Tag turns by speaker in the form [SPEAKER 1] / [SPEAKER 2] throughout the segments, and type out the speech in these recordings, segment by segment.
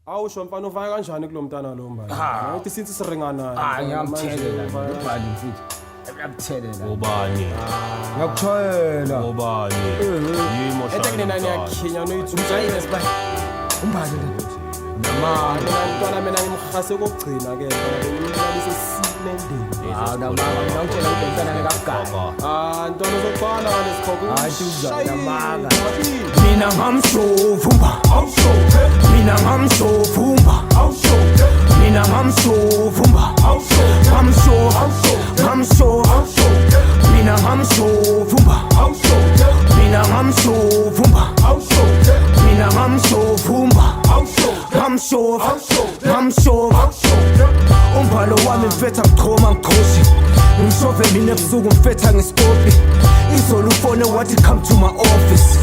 [SPEAKER 1] Awusho mfana uvaya kanjani kulomntana lo mbali? Ngathi since siringana.
[SPEAKER 2] Ngiyamthelela ngibhali mfethu. Ngiyamthelela.
[SPEAKER 3] Ubani?
[SPEAKER 2] Ngiyakuthoyela.
[SPEAKER 3] Ubani? Yimo shaya.
[SPEAKER 1] Etekena niyakhinya noyithi
[SPEAKER 2] Umjayile sibani. Umbali la.
[SPEAKER 1] namani umntwana mina ngimhase kokugcina ke ngimlalise simendeni.
[SPEAKER 2] Namanga ngiyakutshela ukuthi umntana ngekagaba.
[SPEAKER 1] Ntwana uzoqala ngesikhokho.
[SPEAKER 2] Hayi namanga.
[SPEAKER 4] Mina ngamshovumba. Mina ngamshovumba. Mina ngamshovumba. Ngamshovumba. Mina ngamshovumba. Mina ngamshovumba. Mina ngamshovumba. Ngamshova. Umbhalo wami mfetha ngichoma ngikhoshi. Ngishove mina ebusuku mfetha ngestopi. Izolo ufone wathi come to my office.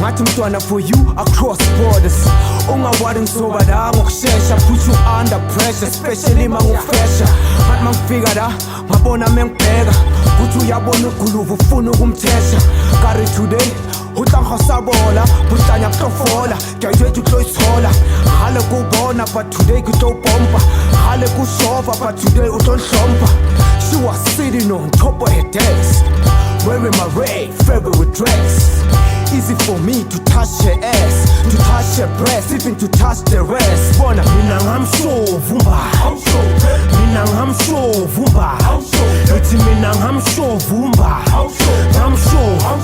[SPEAKER 4] Ngathi mntwana for you across borders. Ungawari ngizoba la ngokushesha. Put you under pressure especially mangufresha. Ngathi mangifika la ngabona mengibheka. Kuthi uyabona uguluvu ufuna ukumthesha. Kari today utanga sabola buhlanya kutofola ngiyayithetha ukloyithola hale kubona but today kutobomba hale kushova but today utonhlomba. She was sitting on top of her desk wearing my red favorite dress. Easy for me to touch her ass, to touch her breast, even to touch the rest. Bona mina ngamshovumba. Mina ngamshovumba. Uthi mina ngamshovumba. Ngamshovumba.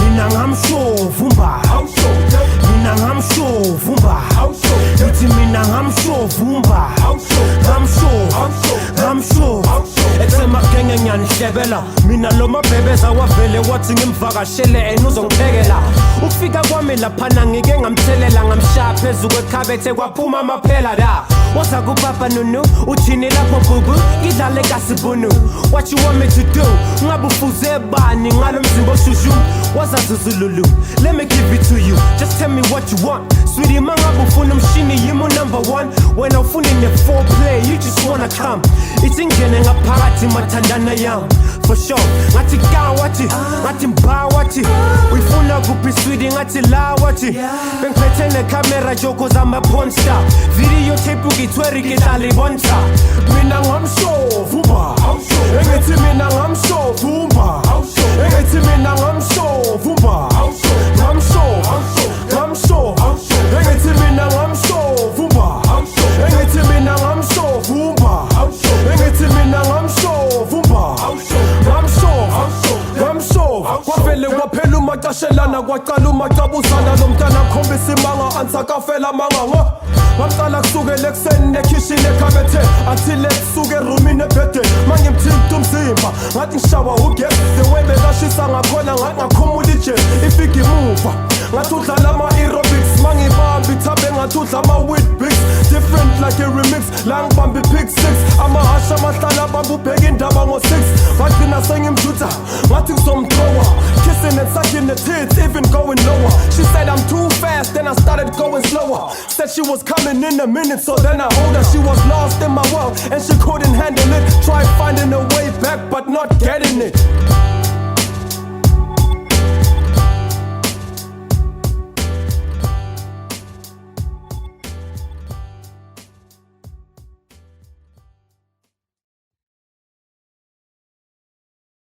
[SPEAKER 4] Mina ngamshovumba. Mina ngamshovumba. Uthi mina ngamshovumba. Ngamshovumba. Etsema genge ngiyanhlebela. Mina lo mabhebeza wavele wathi ngimvakashele and uzongiphekela. Ukufika kwami laphana ngike ngamthelela ngamshaya phezu kwekhabethe kwaphuma amaphela da. Waza kupapa nunu uthini lapho bubu idlale kasibunu. What you want me to do? Ngabe ufuze bani ngalo mzimba oshushu. Waza zuzululu. Let me give it to you. Just tell me what you want. Sweetie mangabe ufuna umshini yimo number 1. When ufuna ne foreplay you just wanna come. It's ingene ngaphakathi mathandana yami. For sure. Ngathi ka wathi, ngathi mba wathi. Uyifuna kuphi sweetie ngathi la wathi. Bengiphethe ne camera joko zama porn star. Video tape ukithweri kidali bonta.
[SPEAKER 1] Mina ngamshovumba. Engithi mina ngamshovumba. Engithi mina ngamshovumba. Ngamshova. Engithi mina ngamshovumba. Engithi mina ngamshovumba. Engithi mina ngamshovumba. Ngamshova. Kwavele kwaphela umacashelana kwaqala umacabuzana lo mntana khombisa imanga ansakafela manga ngamqala kusukela ekuseni nekhishini ekhabethe until ebusuku erumini ebhede mangimthinta umzimba ngathi ngishawa ugesi the way bekashisa ngakhona ngathi ngakhumula ije ifika imuva ngathi udlala ama-aerobics mangibamba ithabe ngathi udla ama-wheatbix different like a remix la ngibamba i-pick 6 amahasha amahlala abamba ubheka indaba ngo-6 ngagcina sengimjutha ngathi ngizomthrowa kissing and sucking the tits even going lower. She said I'm too fast then I started going slower. Said she was coming in a minute so then I hold her. She was lost in my world and she couldn't handle it. Tried finding a way back but not getting it.